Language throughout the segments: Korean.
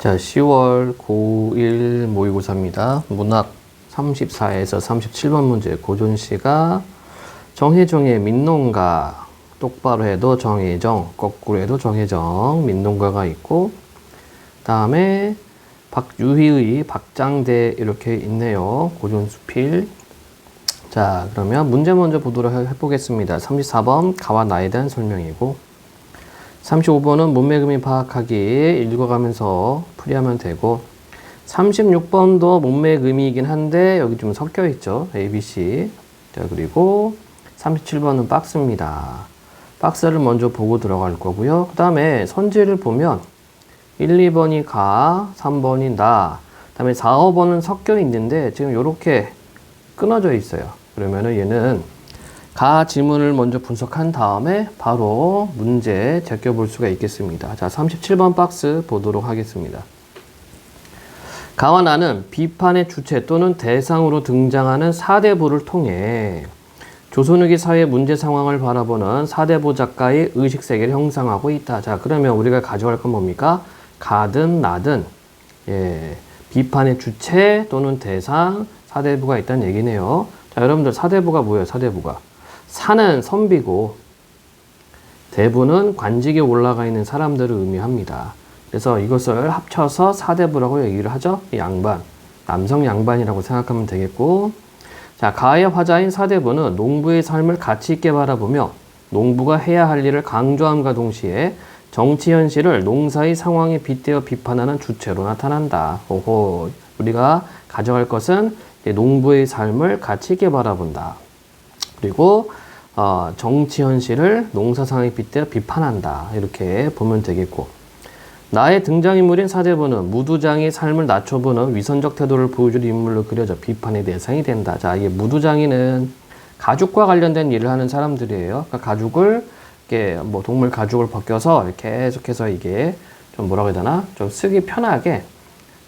자, 10월 고1 모의고사입니다. 문학 34에서 37번 문제. 고존씨가 정혜정의 민농가, 똑바로 해도 정혜정, 거꾸로 해도 정혜정, 민농가가 있고, 다음에 박유희의 박장대 이렇게 있네요. 고존수필. 자, 그러면 문제 먼저 보도록 해보겠습니다. 34번 가와 나에 대한 설명이고, 35번은 문맥의미 파악하기 읽어가면서 풀이하면 되고, 36번도 문맥의미이긴 한데 여기 좀 섞여 있죠. A, B, C. 자, 그리고 37번은 박스입니다. 박스를 먼저 보고 들어갈 거고요. 그 다음에 선지를 보면 1, 2번이 가, 3번이 나, 그 다음에 4, 5번은 섞여 있는데 지금 이렇게 끊어져 있어요. 그러면은 얘는 가 지문을 먼저 분석한 다음에 바로 문제 제껴볼 수가 있겠습니다. 자, 37번 박스 보도록 하겠습니다. 가와 나는 비판의 주체 또는 대상으로 등장하는 사대부를 통해 조선후기 사회 문제 상황을 바라보는 사대부 작가의 의식세계를 형성하고 있다. 자, 그러면 우리가 가져갈 건 뭡니까? 가든 나든 비판의 주체 또는 대상, 사대부가 있다는 얘기네요. 자, 여러분들 사대부가 뭐예요? 사대부가 사는 선비고 대부는 관직에 올라가 있는 사람들을 의미합니다. 그래서 이것을 합쳐서 사대부라고 얘기를 하죠. 양반, 남성 양반이라고 생각하면 되겠고, 자, 가의 화자인 사대부는 농부의 삶을 가치 있게 바라보며 농부가 해야 할 일을 강조함과 동시에 정치 현실을 농사의 상황에 빗대어 비판하는 주체로 나타난다. 오호, 우리가 가져갈 것은 농부의 삶을 가치 있게 바라본다. 그리고 정치 현실을 농사 상황에 빗대어 비판한다. 이렇게 보면 되겠고, 나의 등장인물인 사대부는 무두장의 삶을 낮춰보는 위선적 태도를 보여줄 인물로 그려져 비판의 대상이 된다. 자, 이 무두장이는 가죽과 관련된 일을 하는 사람들이에요. 그러니까 가죽을 이렇게 뭐 동물 가죽을 벗겨서 계속해서 이게 좀 뭐라고 해야 되나? 좀 쓰기 편하게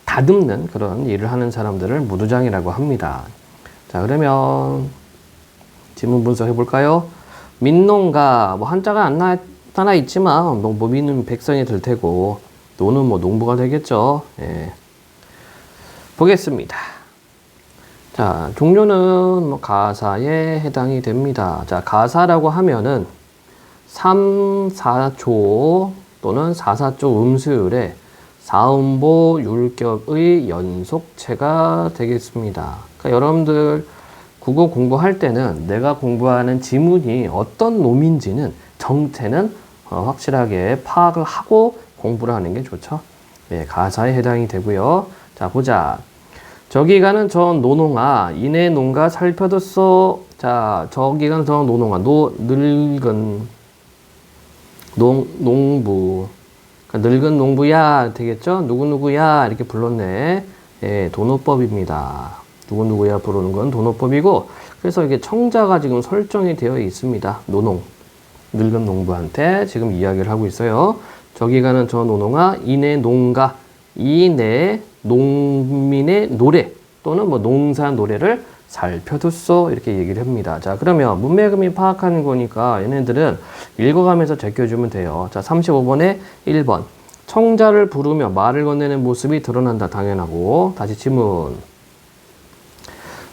다듬는 그런 일을 하는 사람들을 무두장이라고 합니다. 자, 그러면 지문 분석해 볼까요? 민농가, 뭐 한자가 안 나타나 있지만 뭐 민은 백성이 될 테고 노는 뭐 농부가 되겠죠. 보겠습니다. 자, 종료는 뭐 가사에 해당이 됩니다. 자, 가사라고 하면은 3, 4조 또는 4, 4조 음수율의 사음보 율격의 연속체가 되겠습니다. 그러니까 여러분들 국어 공부할 때는 내가 공부하는 지문이 어떤 놈인지는 정체는 확실하게 파악을 하고 공부를 하는 게 좋죠. 네, 가사에 해당이 되고요. 자, 보자. 저기 가는 저 노농아 이내 농가 살펴뒀소. 자, 저기 가는 저 노농아 늙은 농부, 그러니까 늙은 농부야 되겠죠. 누구누구야 이렇게 불렀네. 예, 도노법입니다. 누구누구야 부르는 건 도노법이고, 그래서 이게 청자가 지금 설정이 되어 있습니다. 노농, 늙은 농부한테 지금 이야기를 하고 있어요. 저기 가는 저 노농아 이내 농가, 이내 농민의 노래 또는 뭐 농사 노래를 살펴뒀소 이렇게 얘기를 합니다. 자, 그러면 문맥음이 파악하는 거니까 얘네들은 읽어가면서 제껴주면 돼요. 자, 35번에 1번 청자를 부르며 말을 건네는 모습이 드러난다. 당연하고. 다시 지문.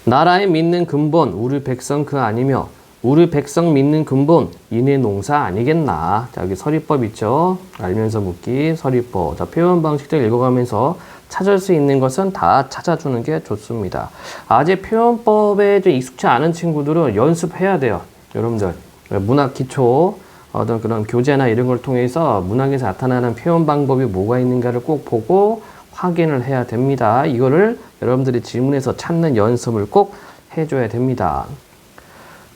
나라에 믿는 근본 우리 백성 그 아니며 우리 백성 믿는 근본 이내 농사 아니겠나. 자, 여기 서리법 있죠. 알면서 묻기 서리법. 자, 표현 방식들 읽어가면서 찾을 수 있는 것은 다 찾아주는 게 좋습니다. 아직 표현법에 좀 익숙치 않은 친구들은 연습해야 돼요. 여러분들 문학 기초 어떤 그런 교재나 이런 걸 통해서 문학에서 나타나는 표현 방법이 뭐가 있는가를 꼭 보고 확인을 해야 됩니다. 이거를 여러분들이 지문에서 찾는 연습을 꼭 해줘야 됩니다.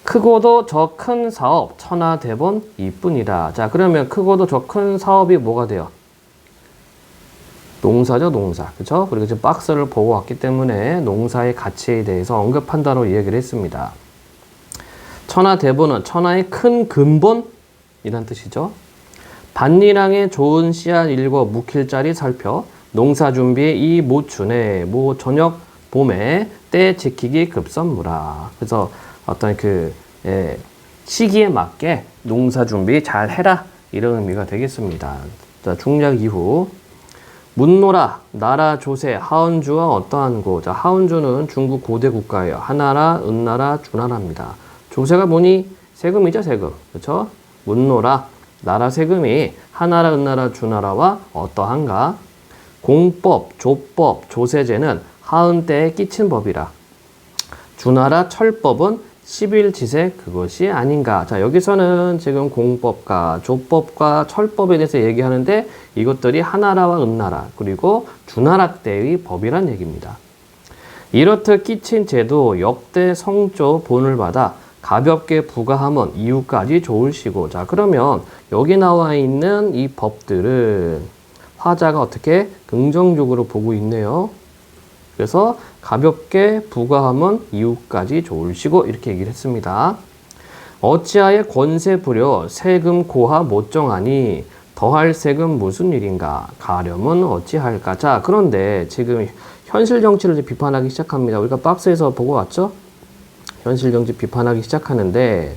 크고도 저 큰 사업 천하대본 이뿐이다. 자, 그러면 크고도 저 큰 사업이 뭐가 돼요? 농사죠, 농사. 그쵸? 그리고 지금 박스를 보고 왔기 때문에 농사의 가치에 대해서 언급한다고 이야기를 했습니다. 천하대본은 천하의 큰 근본이란 뜻이죠. 반리랑의 좋은 씨앗 읽어 묵힐 자리 살펴 농사 준비에 이 모춘에 모 저녁 봄에 때 지키기 급선무라. 그래서 어떤 시기에 맞게 농사 준비 잘 해라 이런 의미가 되겠습니다. 자, 중략 이후 문노라, 나라, 조세, 하은주와 어떠한고. 자, 하은주는 중국 고대 국가예요. 하나라, 은나라, 주나라입니다. 조세가 뭐니? 세금이죠, 세금. 그렇죠? 문노라, 나라 세금이 하나라, 은나라, 주나라와 어떠한가? 공법, 조법, 조세제는 하은 때에 끼친 법이라. 주나라 철법은 11지세 그것이 아닌가. 자, 여기서는 지금 공법과 조법과 철법에 대해서 얘기하는데 이것들이 하나라와 은나라 그리고 주나라 때의 법이란 얘기입니다. 이렇듯 끼친 제도 역대 성조 본을 받아 가볍게 부과하면 이후까지 좋을시고. 자, 그러면 여기 나와 있는 이 법들은 화자가 어떻게 긍정적으로 보고 있네요. 그래서 가볍게 부과하면 이후까지 좋을시고 이렇게 얘기를 했습니다. 어찌하여 권세 부려 세금 고하 못 정하니 더할 세금 무슨 일인가 가렴은 어찌할까. 자, 그런데 지금 현실 정치를 비판하기 시작합니다. 우리가 박스에서 보고 왔죠? 현실 정치 비판하기 시작하는데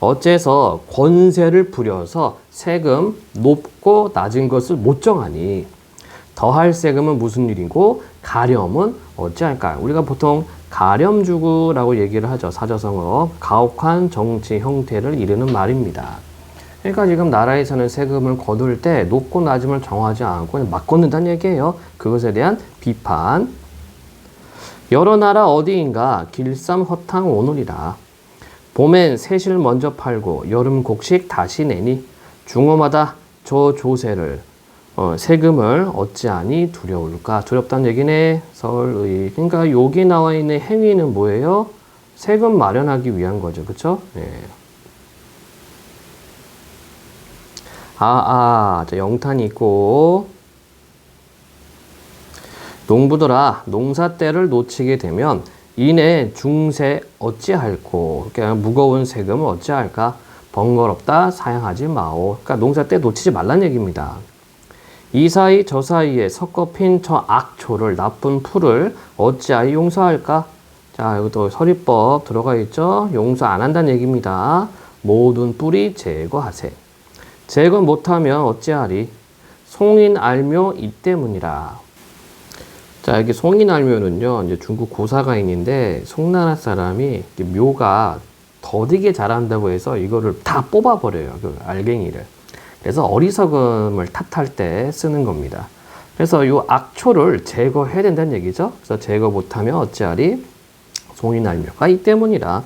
어째서 권세를 부려서 세금 높고 낮은 것을 못 정하니 더할 세금은 무슨 일이고 가렴은 어찌할까. 우리가 보통 가렴주구라고 얘기를 하죠. 사저성어 가혹한 정치 형태를 이르는 말입니다. 그러니까 지금 나라에서는 세금을 거둘 때 높고 낮음을 정하지 않고 그냥 막 걷는다는 얘기예요. 그것에 대한 비판. 여러 나라 어디인가 길쌈 허탕 오늘이라. 봄엔 새실 먼저 팔고 여름 곡식 다시 내니 중어마다 저 조세를 세금을 어찌하니 두려울까. 두렵다는 얘기네. 서울의. 그러니까 여기 나와 있는 행위는 뭐예요? 세금 마련하기 위한 거죠. 그쵸? 예. 자, 영탄이 있고. 농부들아, 농사 때를 놓치게 되면 이내 중세 어찌할꼬. 그러니까 무거운 세금을 어찌할까? 번거롭다 사양하지 마오. 그러니까 농사 때 놓치지 말란 얘기입니다. 이 사이 저 사이에 섞어 핀 저 악초를 나쁜 풀을 어찌하여 용서할까? 자, 여기도 서리법 들어가 있죠? 용서 안 한다는 얘기입니다. 모든 뿌리 제거하세. 제거 못하면 어찌하리? 송인 알묘 이 때문이라. 자, 여기 송인 알묘는요, 이제 중국 고사가인인데 송나라 사람이 묘가 더디게 자란다고 해서 이거를 다 뽑아버려요. 그 알갱이를. 그래서 어리석음을 탓할 때 쓰는 겁니다. 그래서 이 악초를 제거해야 된다는 얘기죠. 그래서 제거 못하면 어찌하리? 송인알묘가 이 때문이라.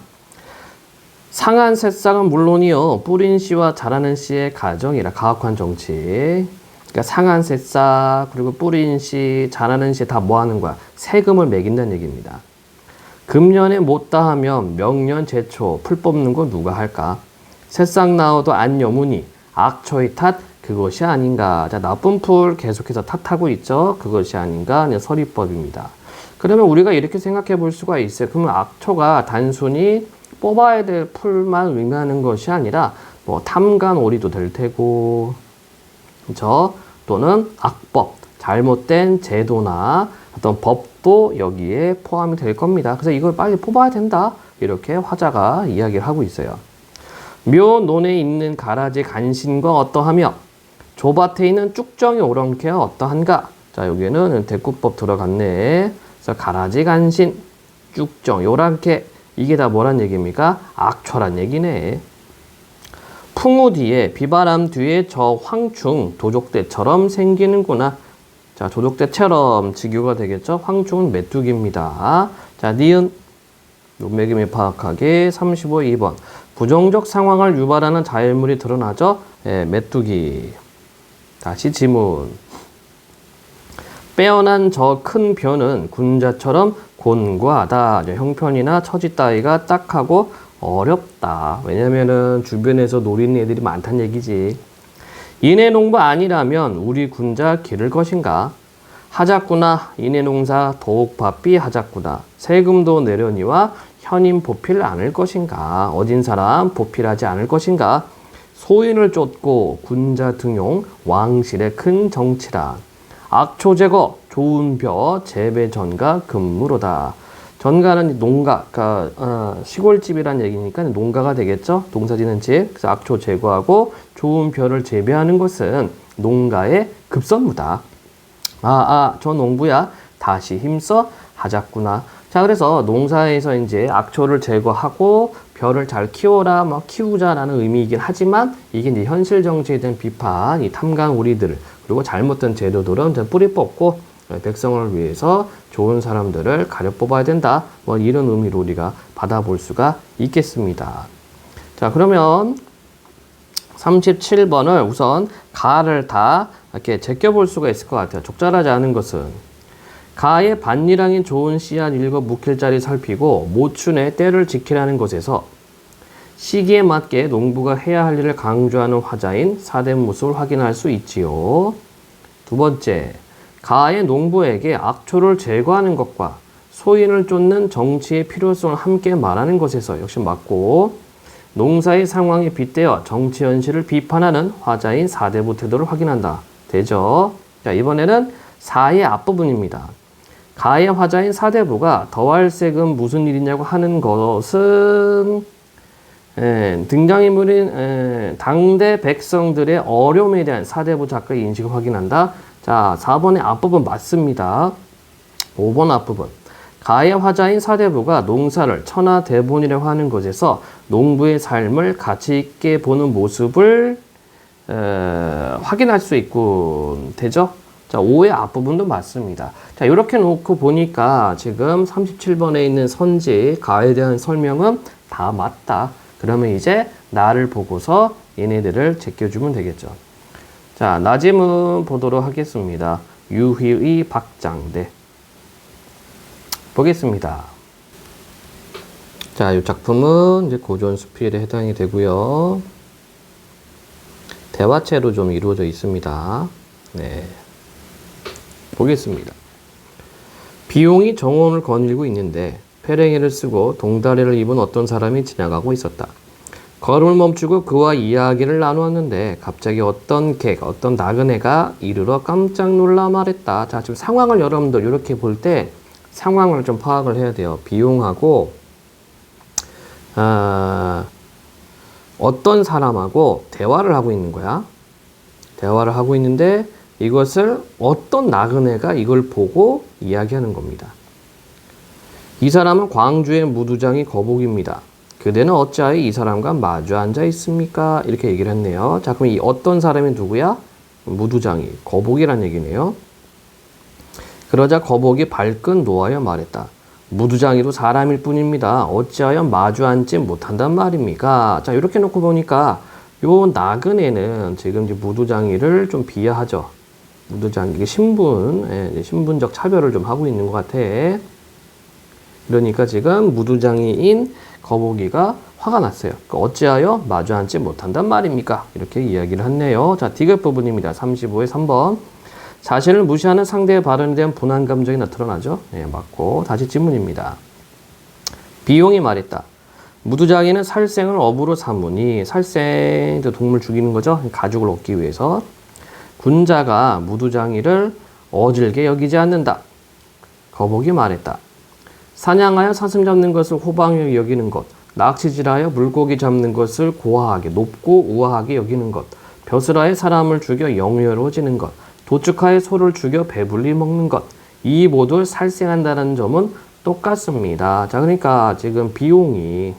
상한 새싹은 물론이요 뿌린 씨와 자라는 씨의 가정이라. 가혹한 정치. 그러니까 상한 새싹 그리고 뿌린 씨 자라는 씨 다 뭐 하는 거야? 세금을 매긴다는 얘기입니다. 금년에 못다 하면 명년 제초 풀 뽑는 거 누가 할까? 새싹 나오도 안 여무니 악초의 탓 그것이 아닌가. 자, 나쁜 풀 계속해서 탓하고 있죠. 그것이 아닌가. 서리법입니다. 그러면 우리가 이렇게 생각해 볼 수가 있어요. 그러면 악초가 단순히 뽑아야 될 풀만 의미하는 것이 아니라 뭐 탐관오리도 될 테고, 그렇죠? 또는 악법, 잘못된 제도나 어떤 법도 여기에 포함이 될 겁니다. 그래서 이걸 빨리 뽑아야 된다. 이렇게 화자가 이야기를 하고 있어요. 묘 논에 있는 가라지 간신과 어떠하며 조밭에 있는 쭉정이 오렁케 어떠한가. 자, 여기에는 대꾸법 들어갔네. 그래서 가라지 간신, 쭉정, 요란케 이게 다 뭐란 얘기입니까? 악초란 얘기네. 풍우 뒤에 비바람 뒤에 저 황충 도적대처럼 생기는구나. 자, 도적대처럼 직유가 되겠죠. 황충은 메뚜기입니다. 자, 니은 매김이 파악하기 35, 2번. 부정적 상황을 유발하는 자연물이 드러나죠. 예, 메뚜기. 다시 지문. 빼어난 저 큰 벼는 군자처럼 곤고하다. 형편이나 처지 따위가 딱하고 어렵다. 왜냐면은 주변에서 노리는 애들이 많다는 얘기지. 인해 농부 아니라면 우리 군자 기를 것인가? 하자꾸나 인해 농사 더욱 바삐 하자꾸나. 세금도 내려니와 현임 보필 않을 것인가? 어진 사람 보필하지 않을 것인가? 소인을 쫓고 군자 등용 왕실의 큰 정치라. 악초 제거 좋은 벼 재배 전가 금무로다. 전가는 농가, 그러니까 시골집이란 얘기니까 농가가 되겠죠. 농사지는 집. 그래서 악초 제거하고 좋은 벼를 재배하는 것은 농가의 급선무다. 저 농부야. 다시 힘써 하자꾸나. 자, 그래서 농사에서 이제 악초를 제거하고 벼를 잘 키워라, 뭐 키우자라는 의미이긴 하지만 이게 이제 현실 정치에 대한 비판, 이 탐관 우리들, 그리고 잘못된 제도들은 뿌리 뽑고 백성을 위해서 좋은 사람들을 가려 뽑아야 된다. 뭐 이런 의미로 우리가 받아볼 수가 있겠습니다. 자, 그러면 37번을 우선 가를 다 이렇게 제껴볼 수가 있을 것 같아요. 적절하지 않은 것은 가의 밭일항인 좋은 씨앗 읽어 묵힐 자리 살피고 모춘의 때를 지키라는 것에서 시기에 맞게 농부가 해야 할 일을 강조하는 화자인 사대못을 확인할 수 있지요. 두 번째, 가의 농부에게 악초를 제거하는 것과 소인을 쫓는 정치의 필요성을 함께 말하는 것에서 역시 맞고, 농사의 상황에 빗대어 정치 현실을 비판하는 화자인 사대부 태도를 확인한다. 되죠? 자, 이번에는 4의 앞부분입니다. 가의 화자인 사대부가 더할색은 무슨 일이냐고 하는 것은 등장인물인 당대 백성들의 어려움에 대한 사대부 작가의 인식을 확인한다. 자, 4번의 앞부분 맞습니다. 5번 앞부분. 가의 화자인 사대부가 농사를 천하대본이라고 하는 것에서 농부의 삶을 가치 있게 보는 모습을 확인할 수 있군. 되죠? 자, 5의 앞부분도 맞습니다. 자, 이렇게 놓고 보니까 지금 37번에 있는 선지, 가에 대한 설명은 다 맞다. 그러면 이제 나를 보고서 얘네들을 제껴주면 되겠죠. 자, 나지문 보도록 하겠습니다. 유희의 박장대. 보겠습니다. 자, 이 작품은 이제 고전 수필에 해당이 되고요. 대화체로 좀 이루어져 있습니다. 네. 보겠습니다. 비용이 정원을 거닐고 있는데 페랭이를 쓰고 동다리를 입은 어떤 사람이 지나가고 있었다. 걸음을 멈추고 그와 이야기를 나누었는데 갑자기 어떤 나그네가 이르러 깜짝 놀라 말했다. 자, 지금 상황을 여러분들 이렇게 볼 때 상황을 좀 파악을 해야 돼요. 비용하고 어떤 사람하고 대화를 하고 있는 거야. 대화를 하고 있는데 이것을 어떤 나그네가 이걸 보고 이야기하는 겁니다. 이 사람은 광주의 무두장이 거북입니다. 그대는 어찌하여 이 사람과 마주 앉아 있습니까? 이렇게 얘기를 했네요. 자, 그럼 이 어떤 사람이 누구야? 무두장이, 거북이란 얘기네요. 그러자 거북이 발끈 놓아여 말했다. 무두장이도 사람일 뿐입니다. 어찌하여 마주 앉지 못한단 말입니까? 자, 이렇게 놓고 보니까 요 나그네는 지금 이제 무두장이를 좀 비하하죠. 무두장이 신분적 차별을 좀 하고 있는 것 같아. 그러니까 지금 무두장이인 거북이가 화가 났어요. 어찌하여 마주 앉지 못한단 말입니까? 이렇게 이야기를 했네요. 자, 디귿 부분입니다. 35의 3번. 자신을 무시하는 상대의 발언에 대한 분한 감정이 나타나죠. 네, 맞고. 다시 질문입니다. 비용이 말했다. 무두장이는 살생을 업으로 삼으니, 살생, 동물 죽이는 거죠. 가죽을 얻기 위해서. 군자가 무두장이를 어질게 여기지 않는다. 거북이 말했다. 사냥하여 사슴 잡는 것을 호방하게 여기는 것, 낚시질하여 물고기 잡는 것을 고하하게, 높고 우아하게 여기는 것, 벼슬하여 사람을 죽여 영예로워지는 것, 도축하여 소를 죽여 배불리 먹는 것, 이 모두 살생한다는 점은 똑같습니다. 자, 그러니까 지금 비용이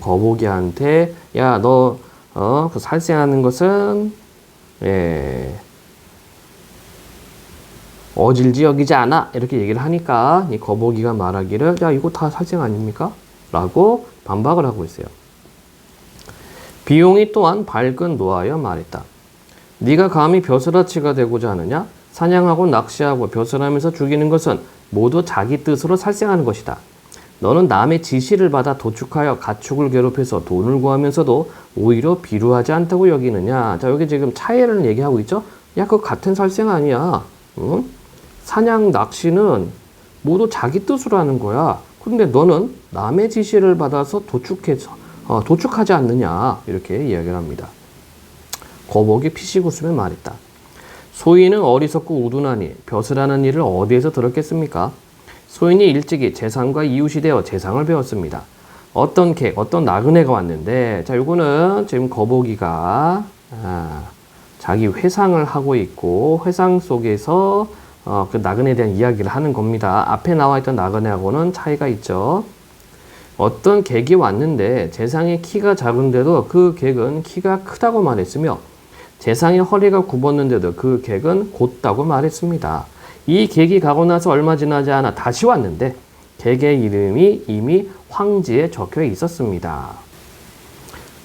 거북이한테 야, 너 그 살생하는 것은 어질지 여기지 않아 이렇게 얘기를 하니까 이 거북이가 말하기를 야, 이거 다 살생 아닙니까? 라고 반박을 하고 있어요. 비용이 또한 발끈 놓아여 말했다. 네가 감히 벼슬아치가 되고자 하느냐? 사냥하고 낚시하고 벼슬하면서 죽이는 것은 모두 자기 뜻으로 살생하는 것이다. 너는 남의 지시를 받아 도축하여 가축을 괴롭혀서 돈을 구하면서도 오히려 비루하지 않다고 여기느냐? 자, 여기 지금 차이를 얘기하고 있죠? 야, 그거 같은 살생 아니야. 응? 사냥, 낚시는 모두 자기 뜻으로 하는 거야. 그런데 너는 남의 지시를 받아서 도축하지 않느냐? 이렇게 이야기를 합니다. 거북이 피식 웃으며 말했다. 소인은 어리석고 우둔하니 벼슬하는 일을 어디에서 들었겠습니까? 소인이 일찍이 재상과 이웃이 되어 재상을 배웠습니다. 어떤 나그네가 왔는데, 자, 요거는 지금 거북이가, 자기 회상을 하고 있고 회상 속에서 그 나그네에 대한 이야기를 하는 겁니다. 앞에 나와 있던 나그네하고는 차이가 있죠. 어떤 객이 왔는데 재상의 키가 작은데도 그 객은 키가 크다고 말했으며 재상의 허리가 굽었는데도 그 객은 곧다고 말했습니다. 이 객이 가고 나서 얼마 지나지 않아 다시 왔는데 객의 이름이 이미 황지에 적혀 있었습니다.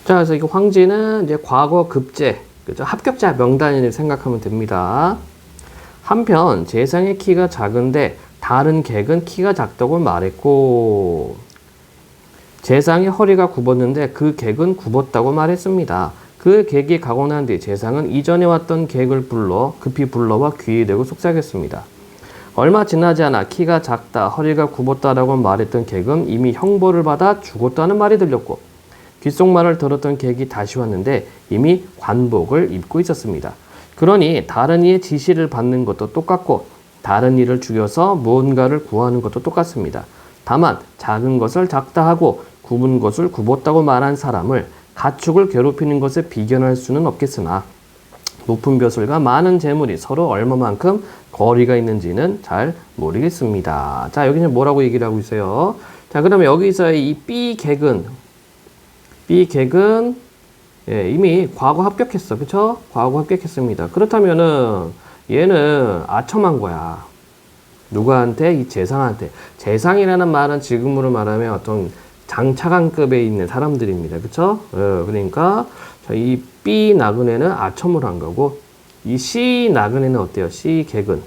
자, 그래서 이 황지는 이제 과거 급제, 그죠? 합격자 명단을 생각하면 됩니다. 한편 재상의 키가 작은데 다른 객은 키가 작다고 말했고 재상의 허리가 굽었는데 그 객은 굽었다고 말했습니다. 그 객이 가고 난 뒤 재상은 이전에 왔던 객을 급히 불러와 귀에 대고 속삭였습니다. 얼마 지나지 않아 키가 작다, 허리가 굽었다라고 말했던 객은 이미 형벌을 받아 죽었다는 말이 들렸고 귓속말을 들었던 객이 다시 왔는데 이미 관복을 입고 있었습니다. 그러니 다른 이의 지시를 받는 것도 똑같고 다른 이를 죽여서 무언가를 구하는 것도 똑같습니다. 다만 작은 것을 작다 하고 굽은 것을 굽었다고 말한 사람을 가축을 괴롭히는 것에 비견할 수는 없겠으나 높은 벼슬과 많은 재물이 서로 얼마만큼 거리가 있는지는 잘 모르겠습니다. 자, 여기는 뭐라고 얘기를 하고 있어요? 자, 그러면 여기서 이 B객은 예, 이미 과거 합격했어. 그쵸? 과거 합격했습니다. 그렇다면은 얘는 아첨한 거야. 누구한테? 이 재상한테. 재상이라는 말은 지금으로 말하면 어떤 장차관급에 있는 사람들입니다. 그쵸? 그러니까 이 B 나그네는 아첨을 한 거고 이 C 나그네는 어때요? C 객은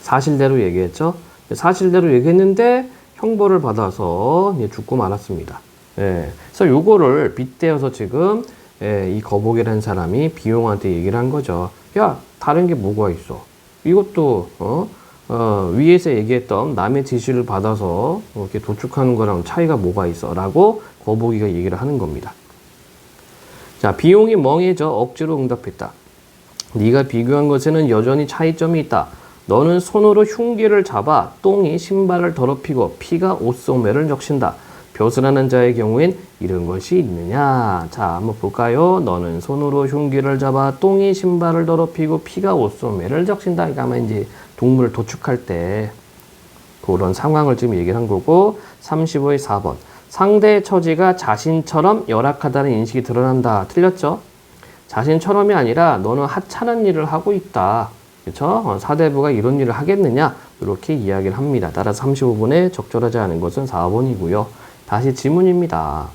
사실대로 얘기했죠? 사실대로 얘기했는데 형벌을 받아서 죽고 말았습니다. 예, 그래서 요거를 빗대어서 지금 이 거북이라는 사람이 비용한테 얘기를 한 거죠. 야, 다른 게 뭐가 있어? 이것도 위에서 얘기했던 남의 지시를 받아서 이렇게 도축하는 거랑 차이가 뭐가 있어? 라고 거북이가 얘기를 하는 겁니다. 자, 비용이 멍해져 억지로 응답했다. 네가 비교한 것에는 여전히 차이점이 있다. 너는 손으로 흉기를 잡아 똥이 신발을 더럽히고 피가 옷소매를 적신다. 벼슬하는 자의 경우엔 이런 것이 있느냐? 자, 한번 볼까요? 너는 손으로 흉기를 잡아 똥이 신발을 더럽히고 피가 옷소매를 적신다. 그러니까 아마 이제 동물을 도축할 때 그런 상황을 지금 얘기를 한 거고 35의 4번. 상대의 처지가 자신처럼 열악하다는 인식이 드러난다. 틀렸죠? 자신처럼이 아니라 너는 하찮은 일을 하고 있다. 그렇죠? 사대부가 이런 일을 하겠느냐? 이렇게 이야기를 합니다. 따라서 35번에 적절하지 않은 것은 4번이고요. 다시 지문입니다.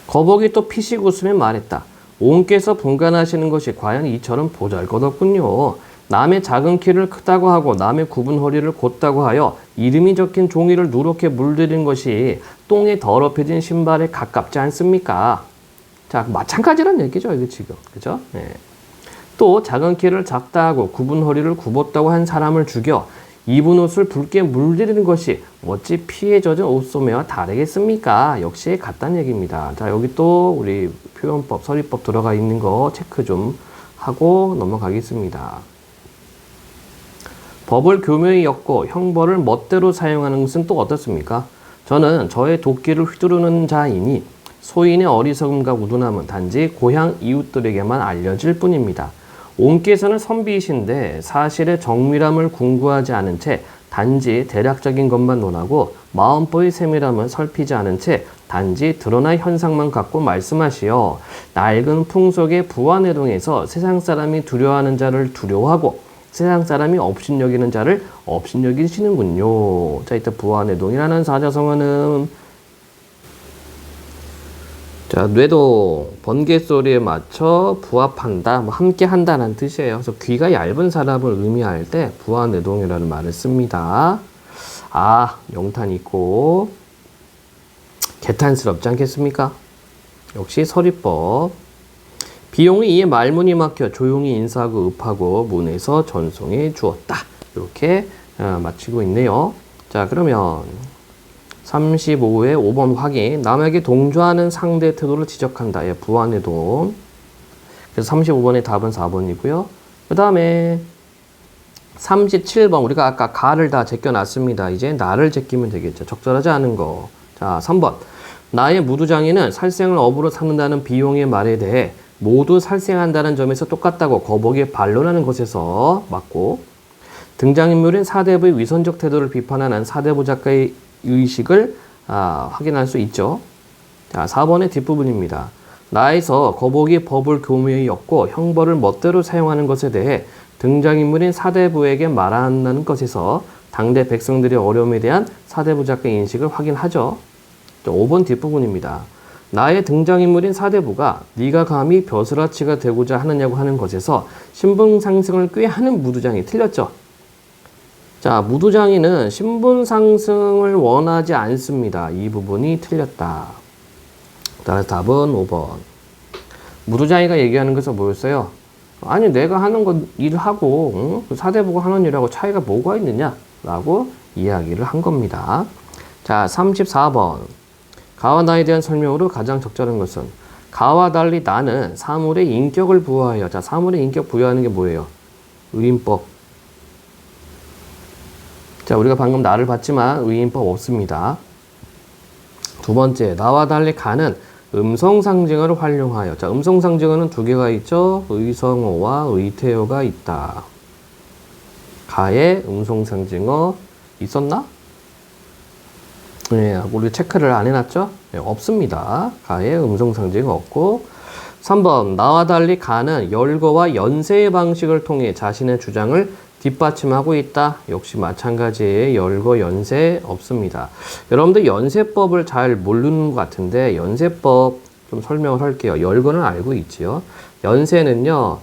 거북이 또 피식 웃으며 말했다. 옹께서 분간하시는 것이 과연 이처럼 보잘것없군요. 남의 작은 키를 크다고 하고 남의 굽은 허리를 곧다고 하여 이름이 적힌 종이를 누렇게 물들인 것이 똥에 더럽혀진 신발에 가깝지 않습니까? 자, 마찬가지란 얘기죠, 이거 지금. 그죠? 네. 또 작은 키를 작다 하고 굽은 허리를 굽었다고 한 사람을 죽여 입은 옷을 붉게 물들이는 것이 어찌 피에 젖은 옷소매와 다르겠습니까? 역시 같다는 얘기입니다. 자, 여기 또 우리 표현법, 서리법 들어가 있는 거 체크 좀 하고 넘어가겠습니다. 법을 교묘히 엮고 형벌을 멋대로 사용하는 것은 또 어떻습니까? 저는 저의 도끼를 휘두르는 자이니 소인의 어리석음과 우둔함은 단지 고향 이웃들에게만 알려질 뿐입니다. 옹께서는 선비이신데 사실의 정밀함을 궁구하지 않은 채 단지 대략적인 것만 논하고 마음법의 세밀함을 살피지 않은 채 단지 드러난 현상만 갖고 말씀하시어 낡은 풍속의 부안해동에서 세상 사람이 두려워하는 자를 두려워하고 세상 사람이 업신여기는 자를 업신여기시는군요. 자, 이때 부안해동이라는 사자성어는 자, 뇌도 번개 소리에 맞춰 부합한다, 뭐 함께 한다는 뜻이에요. 그래서 귀가 얇은 사람을 의미할 때 부안해동이라는 말을 씁니다. 아, 영탄 있고 개탄스럽지 않겠습니까? 역시 서리법. 비용이 이에 말문이 막혀 조용히 인사하고 읍하고 문에서 전송해 주었다. 이렇게 마치고 있네요. 자, 그러면 35의 5번 확인. 남에게 동조하는 상대의 태도를 지적한다. 예, 부안해동. 그래서 35번의 답은 4번이고요. 그 다음에 37번. 우리가 아까 가를 다 제껴놨습니다. 이제 나를 제끼면 되겠죠. 적절하지 않은 거. 자, 3번. 나의 무두장이는 살생을 업으로 삼는다는 비용의 말에 대해 모두 살생한다는 점에서 똑같다고 거북이 반론하는 것에서 맞고, 등장인물인 사대부의 위선적 태도를 비판하는 사대부 작가의 의식을 확인할 수 있죠. 자, 4번의 뒷부분입니다. 나에서 거북이 법을 교묘히 엮고 형벌을 멋대로 사용하는 것에 대해 등장인물인 사대부에게 말한다는 것에서 당대 백성들의 어려움에 대한 사대부 작가의 인식을 확인하죠. 5번 뒷부분입니다. 나의 등장인물인 사대부가 네가 감히 벼슬아치가 되고자 하느냐고 하는 것에서 신분 상승을 꾀하는 무두장이 틀렸죠. 자, 무두장이는 신분 상승을 원하지 않습니다. 이 부분이 틀렸다. 따라서 답은 5번. 무두장이가 얘기하는 것은 뭐였어요? 아니, 내가 하는 거 일하고 사대부가 하는 일하고 차이가 뭐가 있느냐? 라고 이야기를 한 겁니다. 자, 34번. 가와 나에 대한 설명으로 가장 적절한 것은, 가와 달리 나는 사물의 인격을 부여하여. 자, 사물의 인격 부여하는 게 뭐예요? 의인법. 자, 우리가 방금 나를 봤지만 의인법 없습니다. 두 번째, 나와 달리 가는 음성상징어를 활용하여. 자, 음성상징어는 두 개가 있죠. 의성어와 의태어가 있다. 가의 음성상징어 있었나? 네, 우리 체크를 안 해놨죠? 네, 없습니다. 가의 음성상징어 없고. 3번, 나와 달리 가는 열거와 연세의 방식을 통해 자신의 주장을 뒷받침하고 있다. 역시 마찬가지의 열거, 연세 없습니다. 여러분들 연세법을 잘 모르는 것 같은데 연세법 좀 설명을 할게요. 열거는 알고 있지요. 연세는요,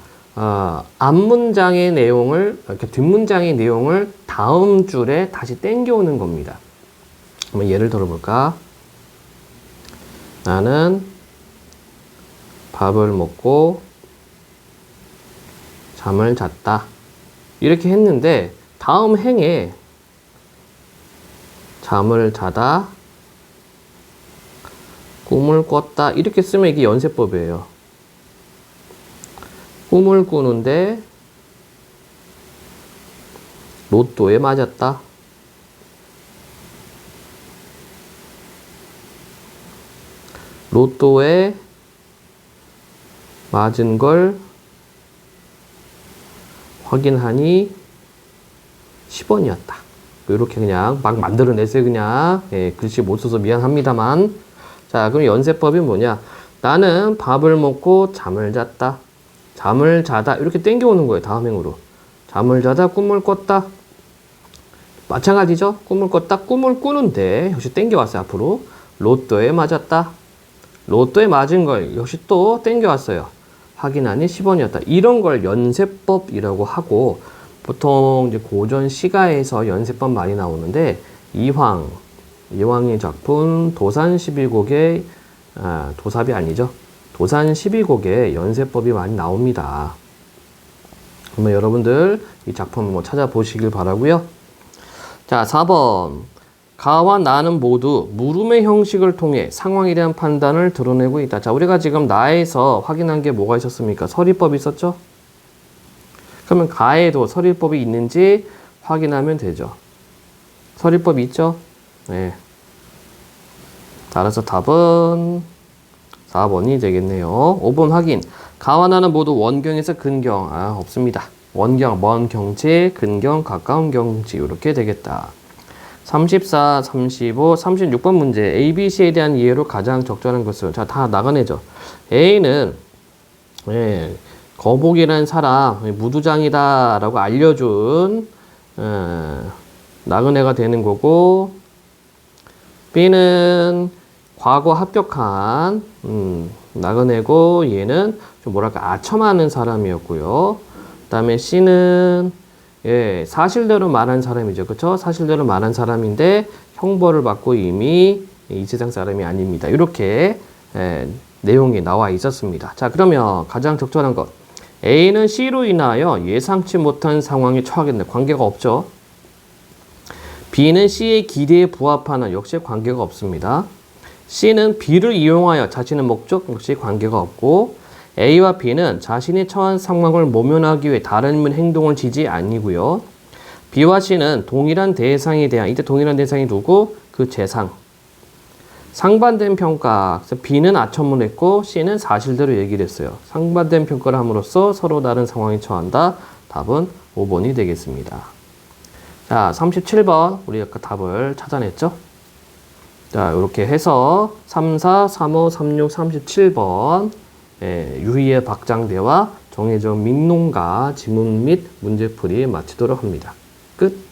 앞문장의 내용을, 이렇게 뒷문장의 내용을 다음 줄에 다시 땡겨오는 겁니다. 한번 예를 들어볼까? 나는 밥을 먹고 잠을 잤다. 이렇게 했는데 다음 행에 잠을 자다, 꿈을 꿨다 이렇게 쓰면 이게 연세법이에요. 꿈을 꾸는데 로또에 맞았다. 로또에 맞은 걸 확인하니 10원이었다. 이렇게 그냥 막 만들어내세요. 그냥 글씨 못 써서 미안합니다만. 자, 그럼 연세법이 뭐냐? 나는 밥을 먹고 잠을 잤다. 잠을 자다 이렇게 땡겨오는 거예요. 다음 행으로. 잠을 자다 꿈을 꿨다. 마찬가지죠. 꿈을 꿨다. 꿈을 꾸는데 역시 땡겨왔어요. 앞으로. 로또에 맞았다. 로또에 맞은 걸 역시 또 땡겨왔어요. 확인하니 10원이었다. 이런 걸 연세법이라고 하고, 보통 이제 고전 시가에서 연세법 많이 나오는데, 이황의 작품 도산 12곡의, 도삽이 아니죠. 도산 12곡에 연세법이 많이 나옵니다. 그러면 여러분들 이 작품 한번 찾아보시길 바라고요. 자, 4번. 가와 나는 모두 물음의 형식을 통해 상황에 대한 판단을 드러내고 있다. 자, 우리가 지금 나에서 확인한 게 뭐가 있었습니까? 서리법이 있었죠? 그러면 가에도 서리법이 있는지 확인하면 되죠. 서리법이 있죠? 네. 따라서 답은 4번이 되겠네요. 5번 확인. 가와 나는 모두 원경에서 근경. 없습니다. 원경, 먼 경치, 근경, 가까운 경치. 이렇게 되겠다. 34, 35, 36번 문제. A, B, C에 대한 이해로 가장 적절한 것은, 자, 다 나가내죠. A는, 거북이라는 사람, 무두장이다 라고 알려준, 나그네가 되는 거고, B는 과거 합격한, 나그네고, 얘는 좀 뭐랄까, 아첨하는 사람이었고요. 그 다음에 C는, 사실대로 말한 사람이죠. 그쵸? 사실대로 말한 사람인데 형벌을 받고 이미 이 세상 사람이 아닙니다. 이렇게 내용이 나와 있었습니다. 자, 그러면 가장 적절한 것. A는 C로 인하여 예상치 못한 상황에 처하겠네. 관계가 없죠. B는 C의 기대에 부합하는, 역시 관계가 없습니다. C는 B를 이용하여 자신의 목적, 역시 관계가 없고, A와 B는 자신이 처한 상황을 모면하기 위해 다른 인물 행동을 지지 아니고요. B와 C는 동일한 대상에 대한, 이때 동일한 대상이 누구? 그 재상. 상반된 평가. 그래서 B는 아첨을 했고 C는 사실대로 얘기를 했어요. 상반된 평가를 함으로써 서로 다른 상황에 처한다. 답은 5번이 되겠습니다. 자, 37번 우리 아까 답을 찾아냈죠? 자, 이렇게 해서 34, 35, 36, 37번 유희의 박장대와 정혜정 민농가 지문 및 문제풀이 마치도록 합니다. 끝.